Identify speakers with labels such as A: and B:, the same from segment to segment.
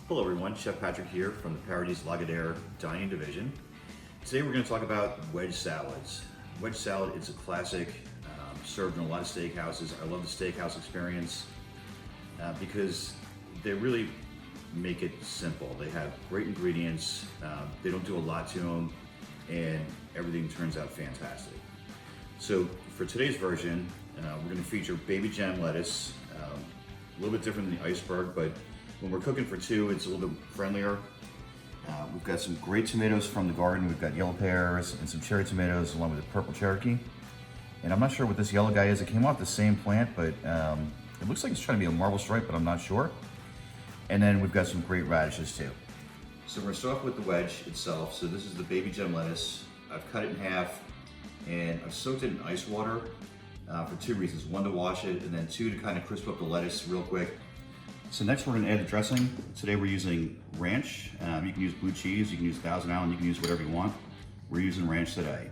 A: Hello everyone, Chef Patrick here from the Paradise Lagardère Dining Division. Today we're going to talk about wedge salads. Wedge salad is a classic, served in a lot of steakhouses. I love the steakhouse experience because they really make it simple. They have great ingredients, they don't do a lot to them, and everything turns out fantastic. So for today's version, we're going to feature baby gem lettuce, a little bit different than the iceberg, but when we're cooking for two, it's a little bit friendlier. We've got some great tomatoes from the garden. We've got yellow pears and some cherry tomatoes along with a purple Cherokee. And I'm not sure what this yellow guy is. It came off the same plant, but it looks like it's trying to be a marble stripe, but I'm not sure. And then we've got some great radishes too. So we're gonna start off with the wedge itself. So this is the baby gem lettuce. I've cut it in half and I've soaked it in ice water for two reasons. One, to wash it, and then two, to kind of crisp up the lettuce real quick. So next we're going to add the dressing. Today we're using ranch. You can use blue cheese, you can use Thousand Island, you can use whatever you want. We're using ranch today.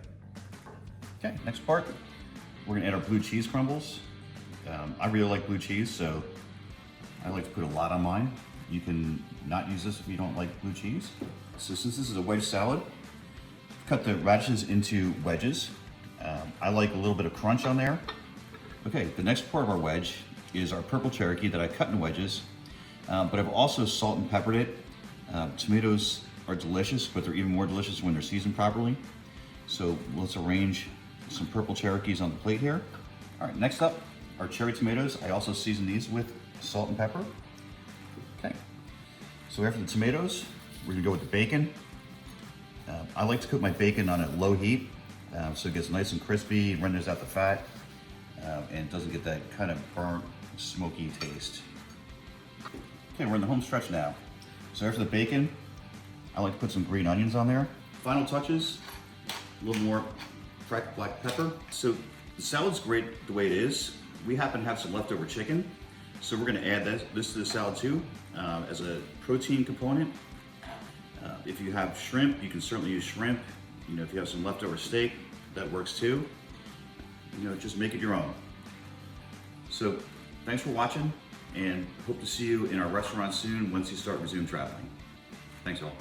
A: Okay, next part, we're going to add our blue cheese crumbles. I really like blue cheese, so I like to put a lot on mine. You can not use this if you don't like blue cheese. So since this is a wedge salad, cut the radishes into wedges. I like a little bit of crunch on there. Okay, the next part of our wedge is our purple Cherokee that I cut in wedges, but I've also salt and peppered it. Tomatoes are delicious, but they're even more delicious when they're seasoned properly. So let's arrange some purple Cherokees on the plate here. All right, next up, our cherry tomatoes. I also season these with salt and pepper. Okay, so after the tomatoes, we're gonna go with the bacon. I like to cook my bacon on a low heat, so it gets nice and crispy, renders out the fat, and doesn't get that kind of burnt, smoky taste. Okay, we're in the home stretch now. So after the bacon, I like to put some green onions on there. Final touches, a little more cracked black pepper. So the salad's great the way it is. We happen to have some leftover chicken, so we're gonna add this to the salad too, as a protein component. If you have shrimp, you can certainly use shrimp. You know, if you have some leftover steak, that works too. You know, just make it your own. So thanks for watching, and hope to see you in our restaurant soon once you start resume traveling. Thanks all.